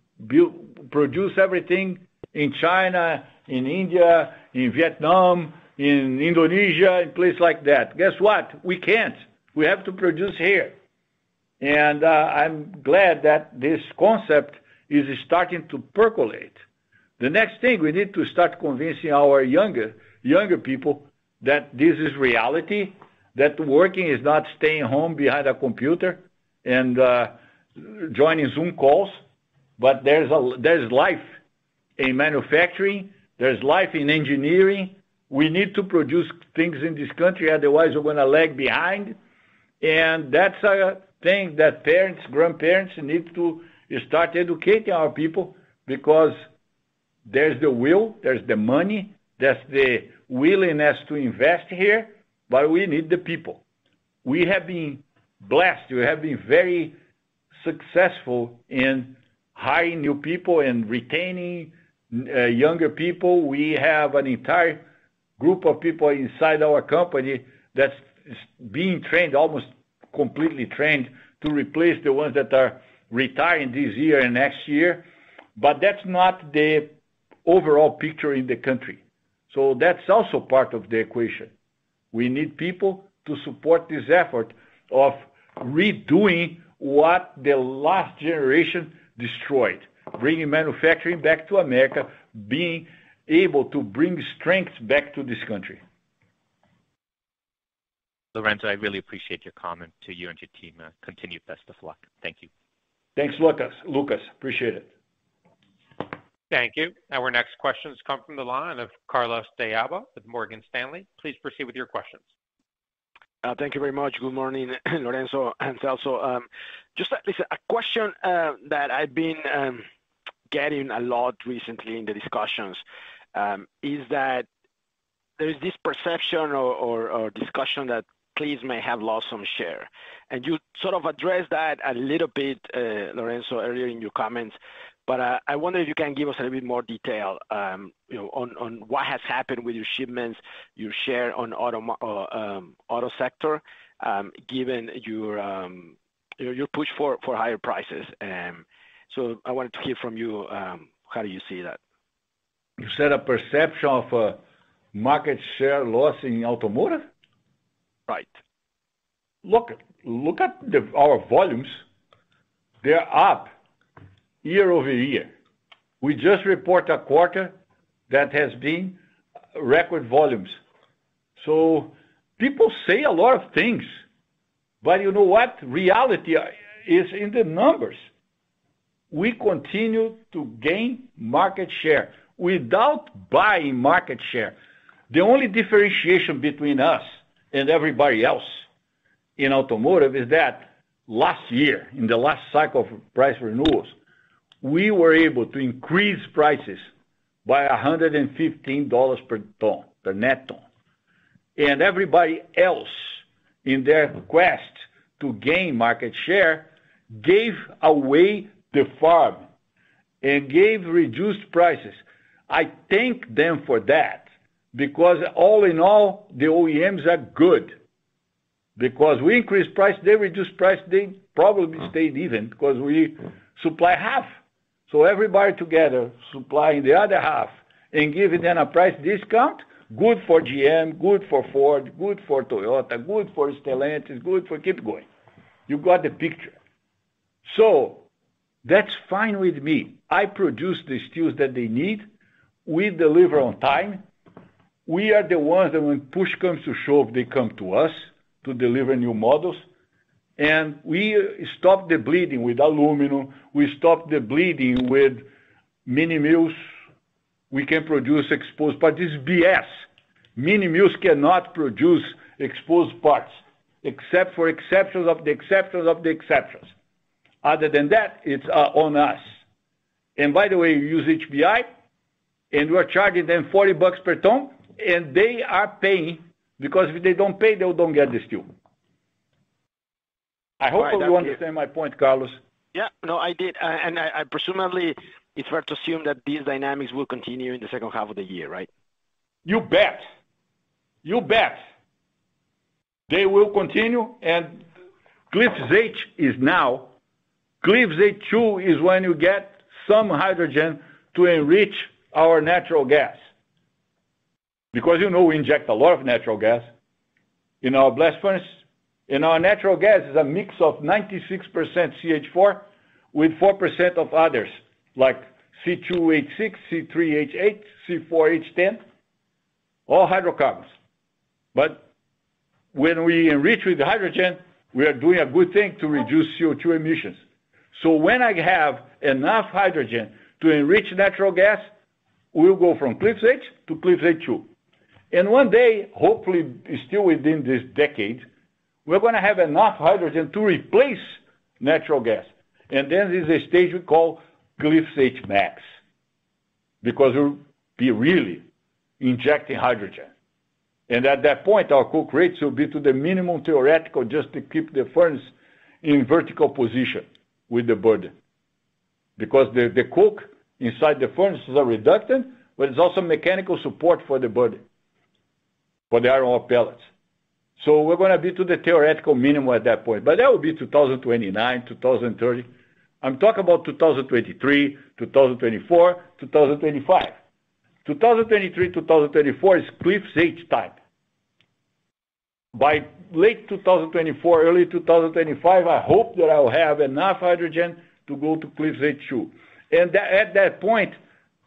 produce everything in China, in India, in Vietnam, in Indonesia, in places like that. Guess what? We can't. We have to produce here. And I'm glad that this concept is starting to percolate. The next thing, we need to start convincing our younger people that this is reality, that working is not staying home behind a computer and joining Zoom calls, but there's life in manufacturing, there's life in engineering. We need to produce things in this country, otherwise we're going to lag behind. And that's a thing that parents, grandparents need to start educating our people, because there's the will, there's the money, there's the willingness to invest here, but we need the people. We have been blessed. We have been very successful in hiring new people and retaining younger people. We have an entire group of people inside our company that's being trained, almost completely trained, to replace the ones that are retiring this year and next year. But that's not the overall picture in the country. So that's also part of the equation. We need people to support this effort of redoing what the last generation destroyed, bringing manufacturing back to America, being able to bring strength back to this country. Lourenco, I really appreciate your comment. To you and your team, continued best of luck. Thank you. Thanks, Lucas. Appreciate it. Thank you. Our next questions come from the line of Carlos de Alba with Morgan Stanley. Please proceed with your questions. Thank you very much. Good morning, Lourenco and Celso. Just listen, a question that I've been getting a lot recently in the discussions is that there is this perception or discussion that Cliffs may have lost some share. And you sort of addressed that a little bit, Lorenzo, earlier in your comments. But I wonder if you can give us a little bit more detail, on what has happened with your shipments, your share on auto sector, given your push for higher prices. So I wanted to hear from you. How do you see that? You said a perception of a market share loss in automotive? Right. Look at our volumes. They're up year over year. We just report a quarter that has been record volumes. So people say a lot of things, but you know what? Reality is in the numbers. We continue to gain market share without buying market share. The only differentiation between us and everybody else in automotive is that last year, in the last cycle of price renewals, we were able to increase prices by $115 per ton, per net ton. And everybody else, in their quest to gain market share, gave away the farm and gave reduced prices. I thank them for that, because all in all, the OEMs are good. Because we increased price, they reduced price, they probably stayed even because we supply half. So everybody together supplying the other half and giving them a price discount, good for GM, good for Ford, good for Toyota, good for Stellantis, good for keep going. You got the picture. So that's fine with me. I produce the steels that they need. We deliver on time. We are the ones that when push comes to shove, they come to us to deliver new models. And we stop the bleeding with aluminum. We stop the bleeding with mini mills. We can produce exposed parts. This is BS. Mini mills cannot produce exposed parts, except for exceptions of the exceptions of the exceptions. Other than that, it's on us. And by the way, you use HBI, and we're charging them $40 per ton, and they are paying, because if they don't pay, they don't get the steel. I hope you understand my point, Carlos. Yeah, no, I did. And I presumably it's fair to assume that these dynamics will continue in the second half of the year, right? You bet. You bet. They will continue, and Cliffs H is now. Cliffs H2 is when you get some hydrogen to enrich our natural gas. Because we inject a lot of natural gas in our blast furnace. And our natural gas is a mix of 96% CH4 with 4% of others, like C2H6, C3H8, C4H10, all hydrocarbons. But when we enrich with hydrogen, we are doing a good thing to reduce CO2 emissions. So when I have enough hydrogen to enrich natural gas, we'll go from Cliffs H to Cliffs H2. And one day, hopefully still within this decade, we're going to have enough hydrogen to replace natural gas. And then there's a stage we call Cliffs H max, because we'll be really injecting hydrogen. And at that point, our coke rates will be to the minimum theoretical just to keep the furnace in vertical position with the burden. Because the coke inside the furnace is a reductant, but it's also mechanical support for the burden, for the iron ore pellets. So we're going to be to the theoretical minimum at that point. But that will be 2029, 2030. I'm talking about 2023, 2024, 2025. 2023, 2024 is Cliffs H time. By late 2024, early 2025, I hope that I will have enough hydrogen to go to Cliffs H2. And at that point,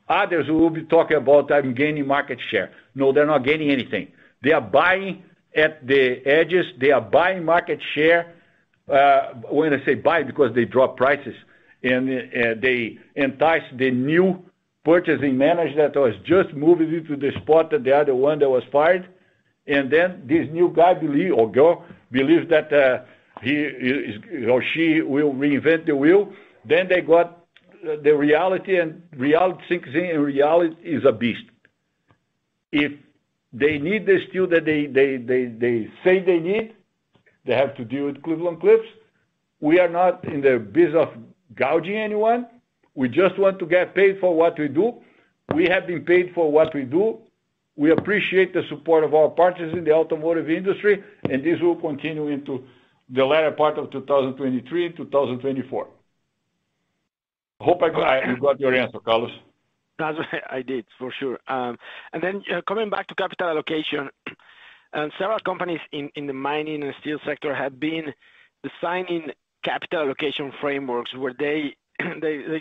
others will be talking about I'm gaining market share. No, they're not gaining anything. They are buying at the edges. They are buying market share. When I say buy, because they drop prices, and they entice the new purchasing manager that was just moving into the spot that the other one that was fired. And then this new guy or girl believes that he or she will reinvent the wheel. Then they got the reality, and reality sinks in, and reality is a beast. If they need the steel that they say they need, they have to deal with Cleveland-Cliffs. We are not in the business of gouging anyone. We just want to get paid for what we do. We have been paid for what we do. We appreciate the support of our partners in the automotive industry, and this will continue into the latter part of 2023 and 2024. Hope you got your answer, Carlos. I did, for sure. And then coming back to capital allocation, several companies in the mining and steel sector have been designing capital allocation frameworks where they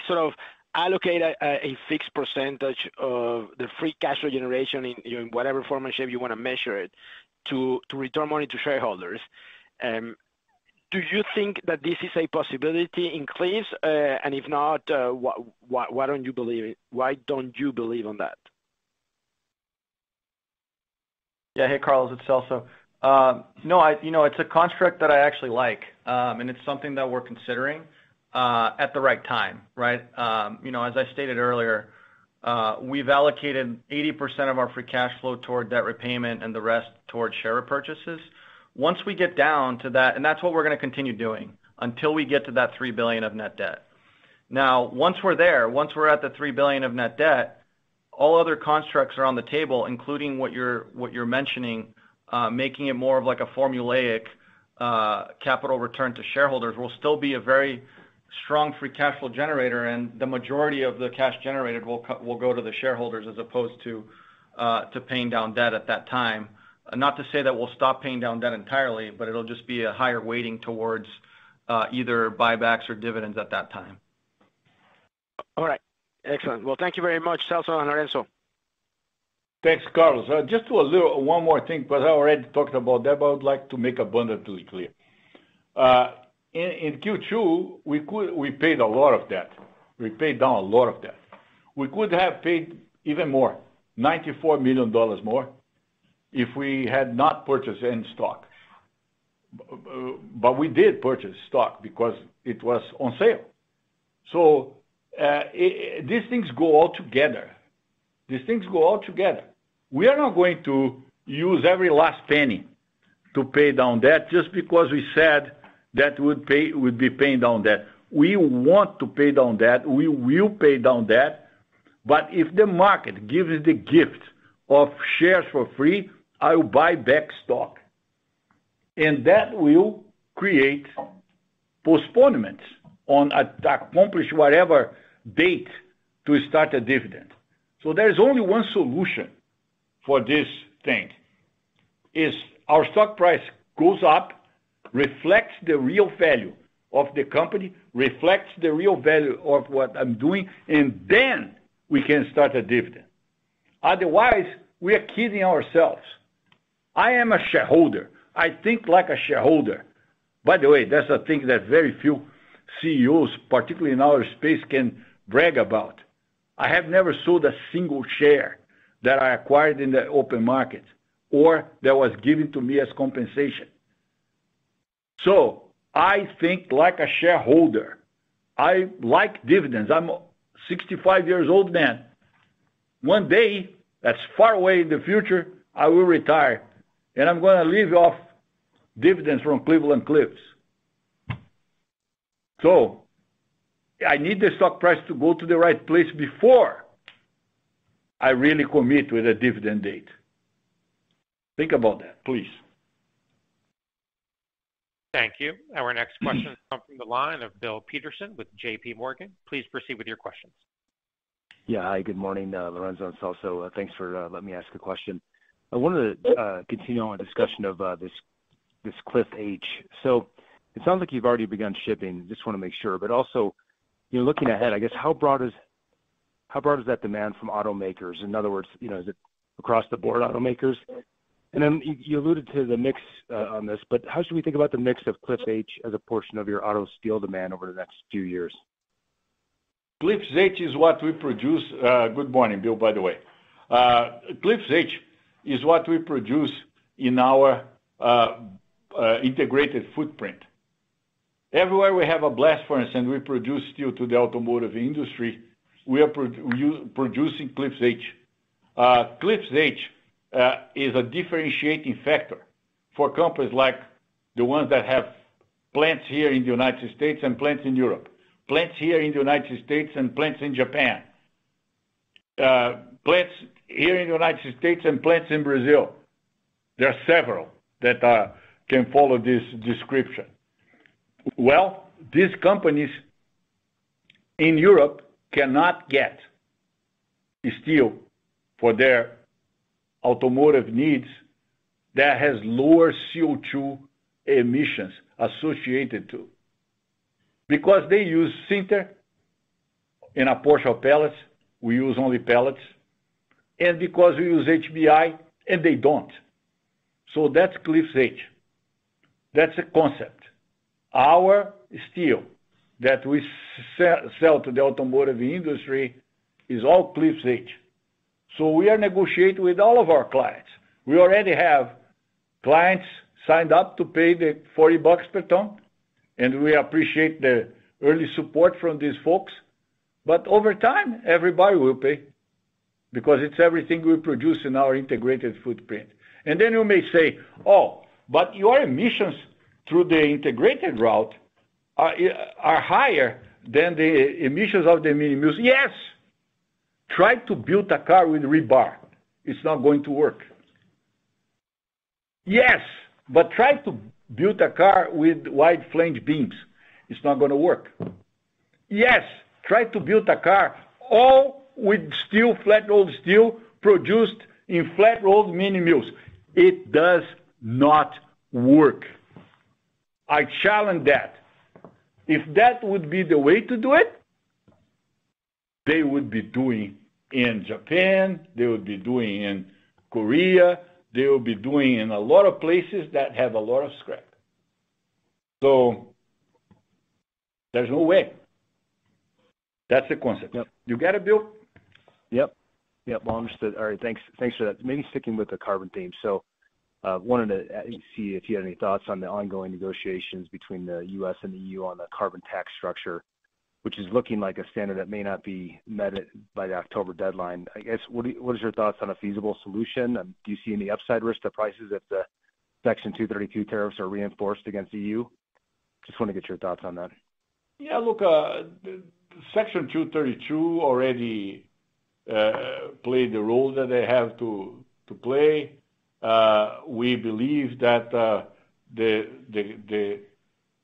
sort of allocate a fixed percentage of the free cash flow generation in whatever form and shape you want to measure it to return money to shareholders. Do you think that this is a possibility in Cliffs? And if not, why don't you believe it? Why don't you believe on that? Yeah. Hey, Carlos, it's Celso. No, it's a construct that I actually like, and it's something that we're considering at the right time, right? As I stated earlier, we've allocated 80% of our free cash flow toward debt repayment and the rest towards share repurchases. Once we get down to that, and that's what we're going to continue doing until we get to that $3 billion of net debt. Now, once we're at the $3 billion of net debt, all other constructs are on the table, including what you're mentioning, making it more of like a formulaic capital return to shareholders. Will still be a very strong free cash flow generator, and the majority of the cash generated will go to the shareholders as opposed to paying down debt at that time. Not to say that we'll stop paying down debt entirely, but it'll just be a higher weighting towards either buybacks or dividends at that time. All right. Excellent. Well, thank you very much, Celso and Lorenzo. Thanks, Carlos. Just one more thing, because I already talked about that, but I would like to make abundantly clear. In Q2, we paid a lot of debt. We paid down a lot of debt. We could have paid even more, $94 million more, if we had not purchased any stock. But we did purchase stock because it was on sale. So these things go all together. We are not going to use every last penny to pay down debt just because we said that would be paying down debt. We want to pay down debt. We will pay down debt. But if the market gives the gift of shares for free, I will buy back stock. And that will create postponements on accomplish whatever date to start a dividend. So there's only one solution for this thing, is our stock price goes up, reflects the real value of the company, reflects the real value of what I'm doing, and then we can start a dividend. Otherwise, we are kidding ourselves. I am a shareholder. I think like a shareholder. By the way, that's a thing that very few CEOs, particularly in our space, can brag about. I have never sold a single share that I acquired in the open market or that was given to me as compensation. So I think like a shareholder. I like dividends. I'm a 65 years old man. One day, that's far away in the future, I will retire. And I'm going to live off dividends from Cleveland-Cliffs. So I need the stock price to go to the right place before I really commit with a dividend date. Think about that, please. Thank you. Our next question comes from the line of Bill Peterson with J.P. Morgan. Please proceed with your questions. Yeah. Hi, good morning, Lorenzo and Celso. Thanks for letting me ask a question. I wanted to continue on a discussion of this Cliff H. So it sounds like you've already begun shipping. Just want to make sure. But also, looking ahead, I guess, how broad is that demand from automakers? In other words, is it across the board automakers? And then you alluded to the mix on this, but how should we think about the mix of Cliff H as a portion of your auto steel demand over the next few years? Cliff H is what we produce. Good morning, Bill, by the way. Cliff H is what we produce in our integrated footprint. Everywhere we have a blast furnace and we produce steel to the automotive industry, we are producing Cliffs H. Cliffs H is a differentiating factor for companies like the ones that have plants here in the United States and plants in Europe, plants here in the United States and plants in Japan, plants here in the United States and plants in Brazil. There are several that can follow this description. Well, these companies in Europe cannot get steel for their automotive needs that has lower CO2 emissions associated to, because they use sinter in a portion of pellets. We use only pellets, and because we use HBI and they don't. So that's Cliffs H. That's a concept. Our steel that we sell to the automotive industry is all Cliffs H. So we are negotiating with all of our clients. We already have clients signed up to pay the $40 per ton, and we appreciate the early support from these folks. But over time, everybody will pay, because it's everything we produce in our integrated footprint. And then you may say, oh, but your emissions through the integrated route are higher than the emissions of the mini mills. Yes! Try to build a car with rebar. It's not going to work. Yes, but try to build a car with wide flange beams. It's not going to work. Yes, try to build a car all with steel, flat-rolled steel, produced in flat-rolled mini mills. It does not work. I challenge that. If that would be the way to do it, they would be doing in Japan, they would be doing in Korea, they will be doing in a lot of places that have a lot of scrap. So there's no way. That's the concept. Yep. You got it, Bill? Yep. Well, understood. All right. Thanks for that. Maybe sticking with the carbon theme. So, wanted to see if you had any thoughts on the ongoing negotiations between the U.S. and the EU on the carbon tax structure, which is looking like a standard that may not be met by the October deadline. I guess, what is your thoughts on a feasible solution? Do you see any upside risk to prices if the Section 232 tariffs are reinforced against the EU? Just want to get your thoughts on that. Yeah, look, Section 232 already played the role that they have to play. We believe that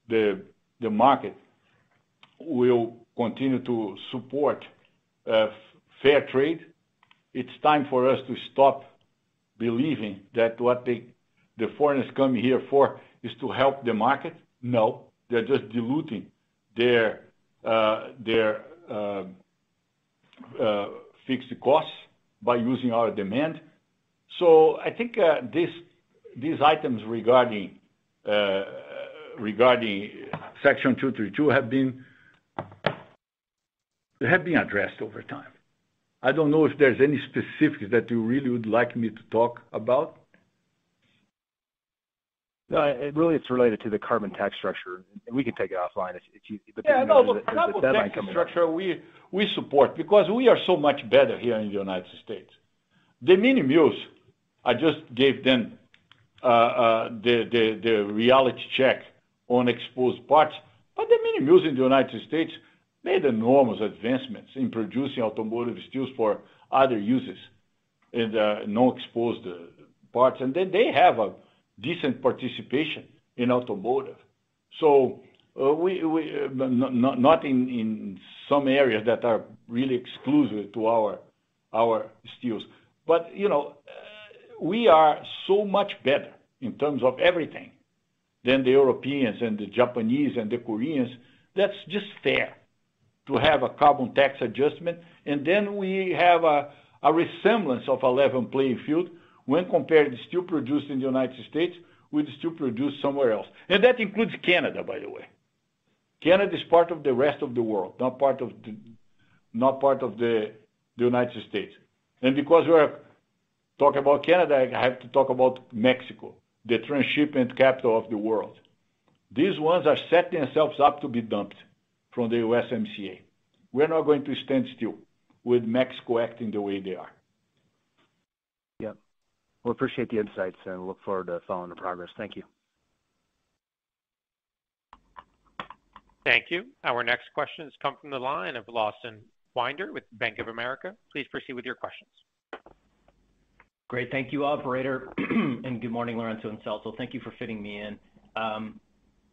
the market will continue to support fair trade. It's time for us to stop believing that what the foreigners come here for is to help the market. No, they're just diluting their fixed costs by using our demand. So I think these items regarding Section 232 have been addressed over time. I don't know if there's any specifics that you really would like me to talk about. No, it's related to the carbon tax structure, and we can take it offline if you. But look, carbon tax structure we support, because we are so much better here in the United States. The mini mills, I just gave them the reality check on exposed parts, but the mini mills in the United States made enormous advancements in producing automotive steels for other uses and non-exposed parts, and then they have a decent participation in automotive. So we not in some areas that are really exclusive to our steels, but we are so much better in terms of everything than the Europeans and the Japanese and the Koreans. That's just fair to have a carbon tax adjustment, and then we have a resemblance of a level playing field when compared to steel produced in the United States with steel produced somewhere else. And that includes Canada, by the way. Canada is part of the rest of the world, not part of the United States. And because we're talking about Canada, I have to talk about Mexico, the transshipment capital of the world. These ones are setting themselves up to be dumped from the USMCA. We're not going to stand still with Mexico acting the way they are. Yep. Well, appreciate the insights and look forward to following the progress. Thank you. Thank you. Our next questions come from the line of Lawson Winder with Bank of America. Please proceed with your questions. Great. Thank you, operator. And good morning, Lourenco and Celso. Thank you for fitting me in.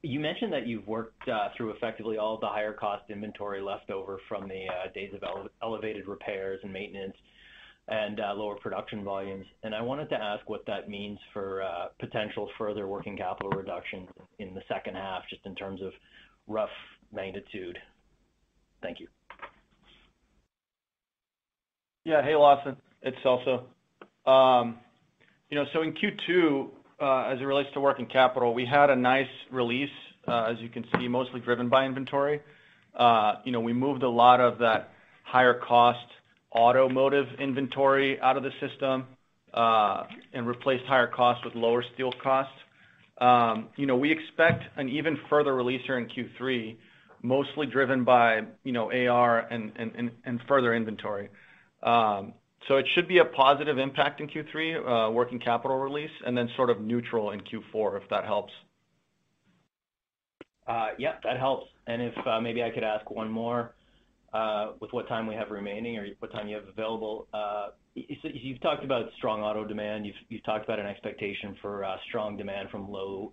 You mentioned that you've worked through effectively all of the higher cost inventory left over from the days of elevated repairs and maintenance and lower production volumes. And I wanted to ask what that means for potential further working capital reduction in the second half, just in terms of rough magnitude. Thank you. Yeah. Hey, Lawson. It's Celso. So in Q2, as it relates to working capital, we had a nice release, as you can see, mostly driven by inventory. We moved a lot of that higher cost automotive inventory out of the system and replaced higher costs with lower steel costs. We expect an even further release here in Q3, mostly driven by AR and further inventory. So it should be a positive impact in Q3, working capital release, and then sort of neutral in Q4, if that helps. Yeah, that helps. And if maybe I could ask one more, with what time we have remaining or what time you have available. You've talked about strong auto demand. You've talked about an expectation for strong demand from low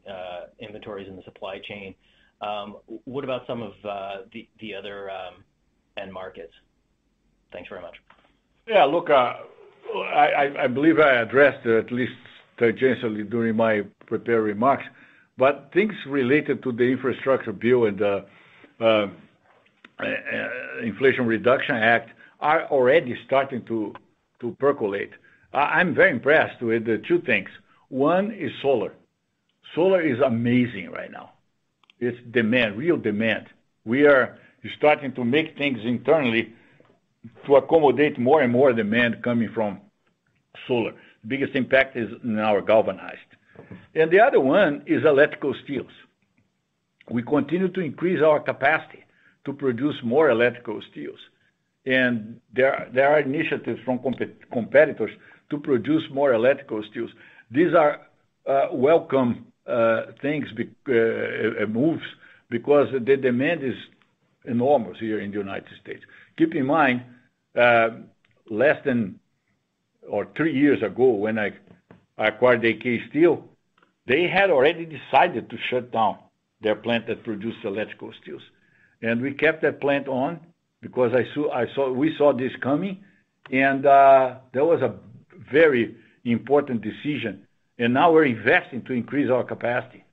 inventories in the supply chain. What about some of the other end markets? Thanks very much. Yeah, look, I believe I addressed at least tangentially during my prepared remarks, but things related to the infrastructure bill and the Inflation Reduction Act are already starting to percolate. I'm very impressed with the two things. One is solar. Solar is amazing right now. It's demand, real demand. We are starting to make things internally to accommodate more and more demand coming from solar. The biggest impact is in our galvanized. And the other one is electrical steels. We continue to increase our capacity to produce more electrical steels. And there are initiatives from competitors to produce more electrical steels. These are welcome things, moves, because the demand is enormous here in the United States. Keep in mind, less than 3 years ago, when I acquired AK Steel, they had already decided to shut down their plant that produced electrical steels, and we kept that plant on because we saw this coming, and that was a very important decision. And now we're investing to increase our capacity,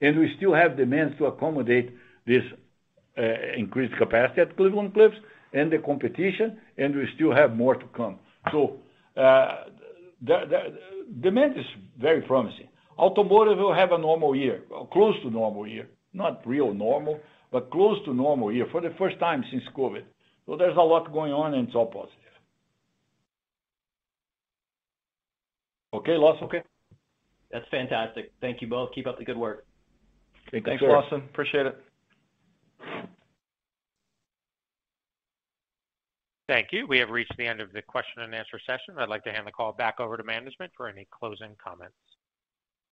and we still have demands to accommodate this increased capacity at Cleveland-Cliffs and the competition, and we still have more to come. So the demand is very promising. Automotive will have a normal year, close to normal year, not real normal, but close to normal year for the first time since COVID. So there's a lot going on, and it's all positive. Okay, Lawson? Okay. That's fantastic. Thank you both. Keep up the good work. Thanks, Lawson. Appreciate it. Thank you. We have reached the end of the question and answer session. I'd like to hand the call back over to management for any closing comments.